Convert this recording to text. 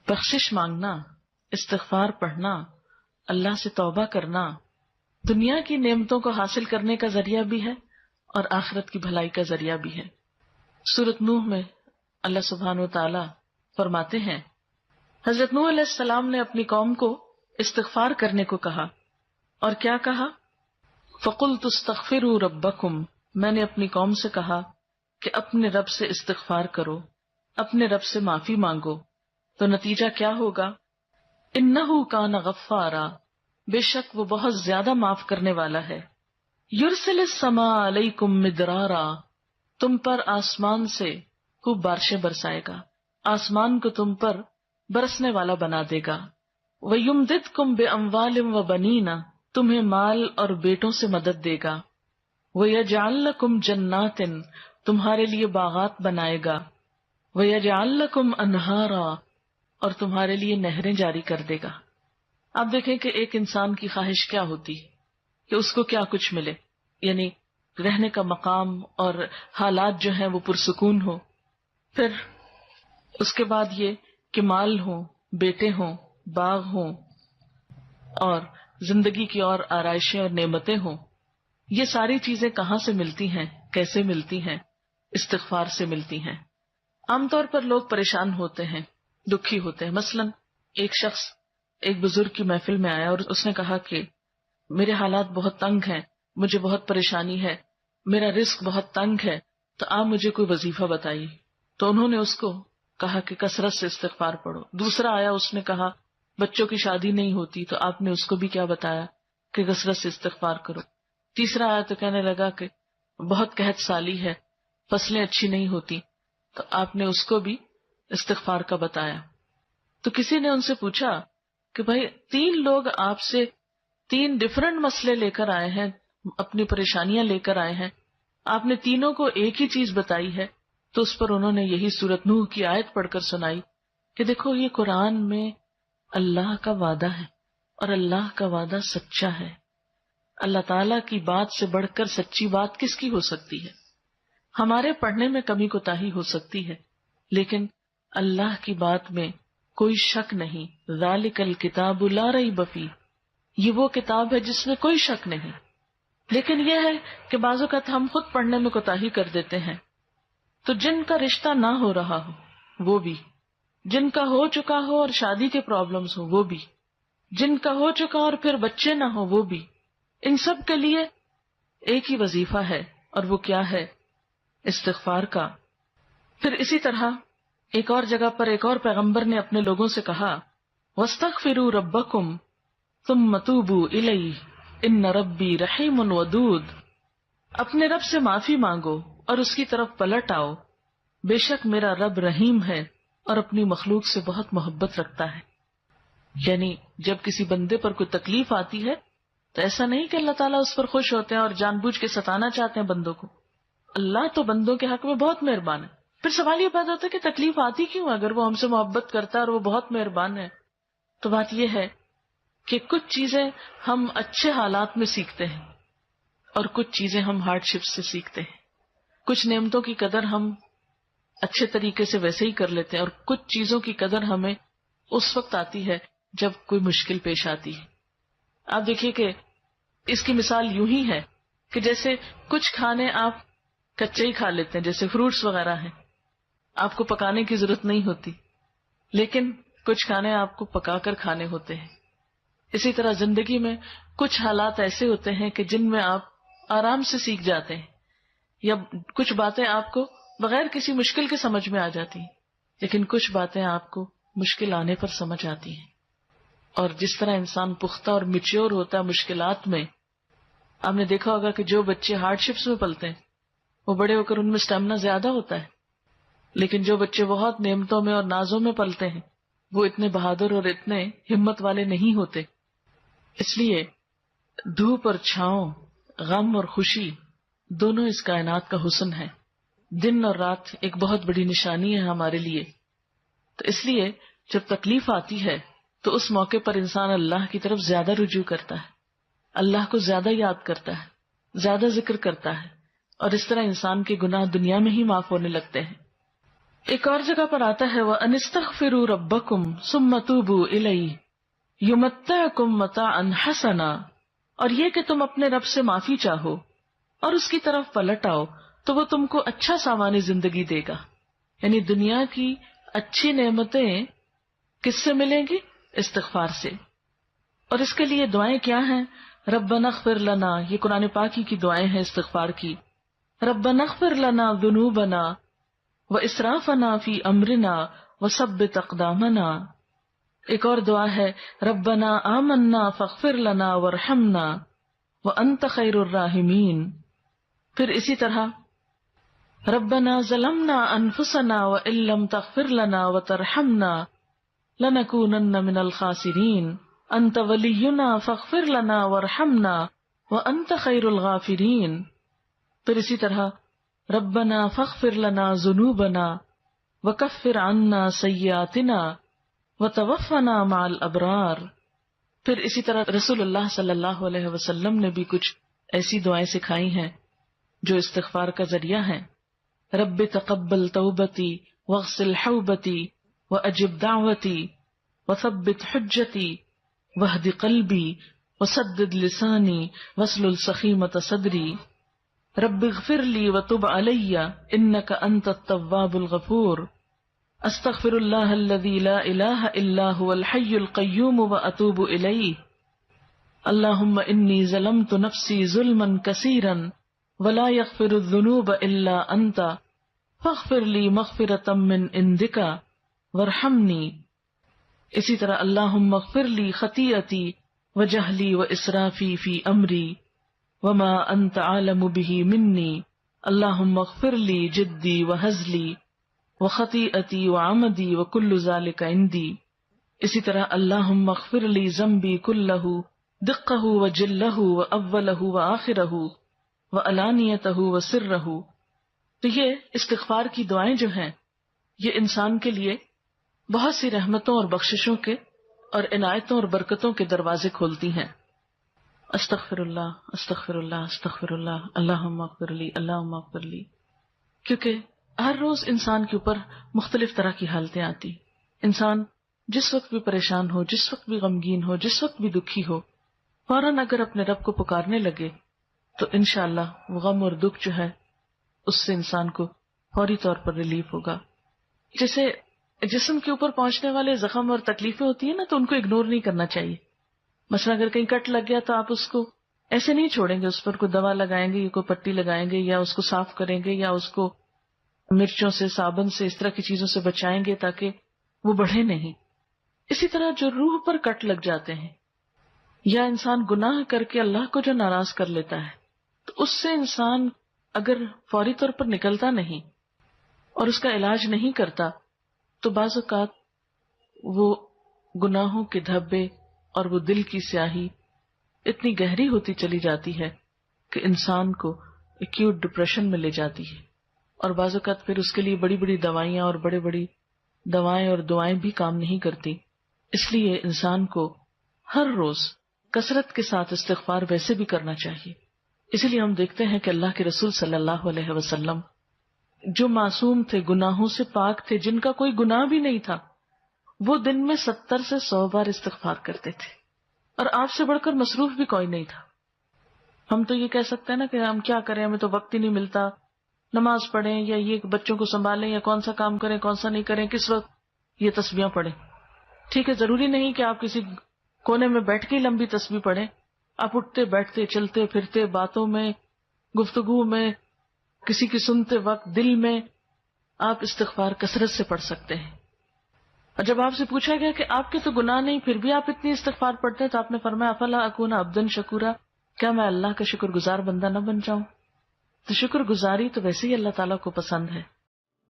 بخشش مانگنا، استغفار پڑھنا، اللہ سے توبہ کرنا دنیا کی نعمتوں کو حاصل کرنے کا ذریعہ بھی ہے اور آخرت کی بھلائی کا ذریعہ بھی ہے۔ سورۃ نوح میں اللہ سبحانہ و تعالی فرماتے ہیں، حضرت نوح علیہ السلام نے اپنی قوم کو استغفار کرنے کو کہا، اور کیا کہا؟ فَقُلْتُ اسْتَغْفِرُوا رَبَّكُمْ، میں نے اپنی قوم سے کہا کہ اپنے رب سے استغفار کرو، اپنے رب سے معافی مانگو۔ تو نتیجہ کیا ہوگا؟ اِنَّهُ كَانَ غَفَّارًا، بے شک وہ بہت زیادہ معاف کرنے والا ہے۔ يُرْسِلِ السَّمَاءَ عَلَيْكُمْ مِدْرَارًا، تم پر آسمان سے خوب بارشیں برسائے گا، آسمان کو تم پر برسنے والا بنا دے گا۔ وَيُمْدِدْكُمْ بِأَمْوَالٍ وَبَنِينَ، تمہیں مال اور بیٹوں سے مدد دے گا۔ وَيَجْعَلْ لَكُمْ جَنَّاتٍ، تمہارے لیے باغات بنائے گا۔ وَيَجْعَلْ لَكُمْ أَنْهَارًا، اور تمہارے لیے نہریں جاری کر دے گا۔ آپ دیکھیں کہ ایک انسان کی خواہش کیا ہوتی ہے کہ اس کو کیا کچھ ملے، یعنی رہنے کا مقام اور حالات جو ہیں وہ پرسکون ہو، پھر اس کے بعد یہ کہ مال ہوں، بیٹے ہوں، باغ ہوں، اور زندگی کی اور آرائشیں اور نعمتیں ہوں۔ یہ ساری چیزیں کہاں سے ملتی ہیں، کیسے ملتی ہیں؟ استغفار سے ملتی ہیں۔ عام طور پر لوگ پریشان ہوتے ہیں، دکھی ہوتے ہیں۔ مثلا ایک شخص ایک بزرگ کی محفل میں آیا اور اس نے کہا کہ میرے حالات بہت تنگ ہیں، مجھے بہت پریشانی ہے، میرا رزق بہت تنگ ہے، تو آپ مجھے کوئی وظیفہ بتائیے۔ تو انہوں نے اس کو کہا کہ کثرت سے استغفار پڑھو۔ دوسرا آیا، اس نے کہا بچوں کی شادی نہیں ہوتی، تو آپ نے اس کو بھی کیا بتایا کہ کثرت سے استغفار کرو۔ تیسرا آیا تو کہنے لگا کہ بہت قحط سالی ہے، فصلیں اچھی نہیں ہوتی، تو آپ نے اس کو بھی استغفار کا بتایا۔ تو کسی نے ان سے پوچھا کہ بھائی 3 لوگ آپ سے 3 ڈفرنٹ مسئلے لے کر آئے ہیں، اپنی پریشانیاں لے کر آئے ہیں، آپ نے تینوں کو ایک ہی چیز بتائی ہے، تو اس پر انہوں نے یہی سورۃ نوح کی آیت پڑھ کر سنائی کہ دیکھو یہ قرآن میں اللہ کا وعدہ ہے اور اللہ کا وعدہ سچا ہے۔ اللہ تعالیٰ کی بات سے بڑھ کر سچی بات کس کی ہو سکتی ہے؟ ہمارے پڑھنے میں کمی کوتاہی ہو سکتی ہے، لیکن اللہ کی بات میں کوئی شک نہیں۔ ذالک الکتاب لا ریب فیہ، یہ وہ کتاب ہے جس میں کوئی شک نہیں۔ لیکن یہ ہے کہ بعض اوقات ہم خود پڑھنے میں کوتاہی کر دیتے ہیں، تو جن کا رشتہ نہ ہو رہا ہو وہ بھی، جن کا ہو چکا ہو اور شادی کے پرابلمز ہو وہ بھی، جن کا ہو چکا اور پھر بچے نہ ہو وہ بھی، ان سب کے لیے ایک ہی وظیفہ ہے، اور وہ کیا ہے؟ استغفار کا۔ پھر اسی طرح ایک اور جگہ پر ایک اور پیغمبر نے اپنے لوگوں سے کہا وَاسْتَغْفِرُوا رَبَّكُمْ ثُمَّ تُوبُوا إِلَيْهِ إِنَّ رَبِّي رَحِيمٌ وَدُودٌ، اپنے رب سے معافی مانگو اور اس کی طرف پلٹ آؤ، بے شک میرا رب رحیم ہے اور اپنی مخلوق سے بہت محبت رکھتا ہے۔ یعنی جب کسی بندے پر کوئی تکلیف آتی ہے تو ایسا نہیں کہ اللہ تعالیٰ اس پر خوش ہوتے ہیں اور جان بوجھ کے ستانا چاہتے ہیں بندوں کو۔ اللہ تو بندوں کے حق میں بہت مہربان ہے۔ پھر سوال یہ پیدا ہوتا ہے کہ تکلیف آتی کیوں؟ اگر وہ ہم سے محبت کرتا ہے اور وہ بہت مہربان ہے، تو بات یہ ہے کہ کچھ چیزیں ہم اچھے حالات میں سیکھتے ہیں اور کچھ چیزیں ہم ہارڈ شپ سے سیکھتے ہیں۔ کچھ نعمتوں کی قدر ہم اچھے طریقے سے ویسے ہی کر لیتے ہیں، اور کچھ چیزوں کی قدر ہمیں اس وقت آتی ہے جب کوئی مشکل پیش آتی ہے۔ آپ دیکھیے کہ اس کی مثال یوں ہی ہے کہ جیسے کچھ کھانے آپ کچے ہی کھا لیتے ہیں، جیسے فروٹس وغیرہ ہیں، آپ کو پکانے کی ضرورت نہیں ہوتی، لیکن کچھ کھانے آپ کو پکا کر کھانے ہوتے ہیں۔ اسی طرح زندگی میں کچھ حالات ایسے ہوتے ہیں کہ جن میں آپ آرام سے سیکھ جاتے ہیں، یا کچھ باتیں آپ کو بغیر کسی مشکل کے سمجھ میں آ جاتی ہیں، لیکن کچھ باتیں آپ کو مشکل آنے پر سمجھ آتی ہیں۔ اور جس طرح انسان پختہ اور میچیور ہوتا ہے مشکلات میں، آپ نے دیکھا ہوگا کہ جو بچے ہارڈ شپس میں پلتے ہیں وہ بڑے ہو کر ان میں اسٹیمنا زیادہ ہوتا ہے، لیکن جو بچے بہت نعمتوں میں اور نازوں میں پلتے ہیں وہ اتنے بہادر اور اتنے ہمت والے نہیں ہوتے۔ اس لیے دھوپ اور چھاؤں، غم اور خوشی، دونوں اس کائنات کا حسن ہے۔ دن اور رات ایک بہت بڑی نشانی ہے ہمارے لیے۔ تو اس لیے جب تکلیف آتی ہے تو اس موقع پر انسان اللہ کی طرف زیادہ رجوع کرتا ہے، اللہ کو زیادہ یاد کرتا ہے، زیادہ ذکر کرتا ہے، اور اس طرح انسان کے گناہ دنیا میں ہی معاف ہونے لگتے ہیں۔ ایک اور جگہ پر آتا ہے وَأَنِسْتَغْفِرُوا رَبَّكُمْ ثُمَّ تُوبُوا إِلَيْهِ يُمَتِّعْكُمْ مَتَاعًا حَسَنًا، اور یہ کہ تم اپنے رب سے معافی چاہو اور اس کی طرف پلٹ آؤ تو وہ تم کو اچھا سامان زندگی دے گا. یعنی دنیا کی اچھی نعمتیں کس سے ملیں گی؟ استغفار سے. اور اس کے لیے دعائیں کیا ہیں؟ ربنا اغفر لنا، یہ قرآن پاکی کی دعائیں ہیں استغفار کی. ربنا اغفر لنا ذنوبنا واسرافنا فی امرنا وثبت اقدامنا. ایک اور دعا ہے ربنا آمنا فاغفر لنا وارحمنا وانت خیر الراحمین. پھر اسی طرح ربنا ظلمنا انفسنا وان لم تغفر لنا وترحمنا لنکونن من الخاسرین انت ولینا فاغفر لنا وارحمنا وانت خیر الغافرین. پھر اسی طرح ربنا فاغفر لنا ذنوبنا وکفر عنا سیئاتنا وتوفنا مع الابرار. پھر اسی طرح رسول اللہ صلی اللہ علیہ وسلم نے بھی کچھ ایسی دعائیں سکھائی ہیں جو استغفار کا ذریعہ ہیں. رب تقبل توبتی واغسل حوبتی واجب دعوتی وثبت حجتی واہد قلبی وسدد لسانی واسلل سخیمۃ صدری. رب اغفر لی وتب علی انک انت التواب الغفور. استغفر اللہ الذی لا الہ الا هو الحی القیوم واتوب الیہ. اللہم انی ظلمت نفسی ظلما کثیرا ولا یغفر الذنوب الا انت فاغفر لی مغفرۃ من عندک وارحمنی. اسی طرح اللہم اغفر لی خطیئتی وجہلی واسرافی فی امری وما انت عالم به منی. اللہم اغفر لی جدی وہزلی وخطیئتی وعمدی وکل ذلک عندی. اسی طرح اللہم اغفر لی ذنبی کلہ دقہ وجلہ واولہ وآخرہ وعلانیتہ وسرہ. تو یہ استغفار کی دعائیں جو ہیں یہ انسان کے لیے بہت سی رحمتوں اور بخششوں کے اور عنایتوں اور برکتوں کے دروازے کھولتی ہیں. استغفر اللہ استغفر اللہ استغفر اللہ اللہم اغفر لی اللہم اغفر لی. کیونکہ ہر روز انسان کے اوپر مختلف طرح کی حالتیں آتی. انسان جس وقت بھی پریشان ہو، جس وقت بھی غمگین ہو، جس وقت بھی دکھی ہو، فوراً اگر اپنے رب کو پکارنے لگے تو انشاءاللہ وہ غم اور دکھ جو ہے اس سے انسان کو فوری طور پر ریلیف ہوگا. جیسے جسم کے اوپر پہنچنے والے زخم اور تکلیفیں ہوتی ہیں نا، تو ان کو اگنور نہیں کرنا چاہیے. مثلا اگر کہیں کٹ لگ گیا تو آپ اس کو ایسے نہیں چھوڑیں گے، اس پر کوئی دوا لگائیں گے یا کوئی پٹی لگائیں گے یا اس کو صاف کریں گے یا اس کو مرچوں سے، صابن سے، اس طرح کی چیزوں سے بچائیں گے تاکہ وہ بڑھے نہیں. اسی طرح جو روح پر کٹ لگ جاتے ہیں یا انسان گناہ کر کے اللہ کو جو ناراض کر لیتا ہے تو اس سے انسان اگر فوری طور پر نکلتا نہیں اور اس کا علاج نہیں کرتا تو بعض اوقات وہ گناہوں کے دھبے اور وہ دل کی سیاہی اتنی گہری ہوتی چلی جاتی ہے کہ انسان کو ایکیوٹ ڈپریشن میں لے جاتی ہے. اور بعض اوقات پھر اس کے لیے بڑی بڑی دوائیاں اور بڑی بڑی دوائیں اور دعائیں بھی کام نہیں کرتی. اس لیے انسان کو ہر روز کثرت کے ساتھ استغفار ویسے بھی کرنا چاہیے. اسی لیے ہم دیکھتے ہیں کہ اللہ کے رسول صلی اللہ علیہ وسلم جو معصوم تھے، گناہوں سے پاک تھے، جن کا کوئی گناہ بھی نہیں تھا، وہ دن میں 70 سے 100 بار استغفار کرتے تھے. اور آپ سے بڑھ کر مصروف بھی کوئی نہیں تھا. ہم تو یہ کہہ سکتے ہیں نا کہ ہم کیا کریں، ہمیں تو وقت ہی نہیں ملتا، نماز پڑھیں یا یہ بچوں کو سنبھالیں یا کون سا کام کریں کون سا نہیں کریں، کس وقت یہ تسبیحاں پڑھیں. ٹھیک ہے، ضروری نہیں کہ آپ کسی کونے میں بیٹھ کے لمبی تسبیح پڑھیں. آپ اٹھتے بیٹھتے چلتے پھرتے باتوں میں گفتگو میں کسی کی سنتے وقت دل میں آپ استغفار کثرت سے پڑھ سکتے ہیں. اور جب آپ سے پوچھا گیا کہ آپ کے تو گناہ نہیں پھر بھی آپ اتنی استغفار پڑھتے ہیں تو آپ نے فرمایا افلا اکون عبدا شکورا، کیا میں اللہ کا شکر گزار بندہ نہ بن جاؤں؟ تو شکر گزاری تو ویسے ہی اللہ تعالیٰ کو پسند ہے.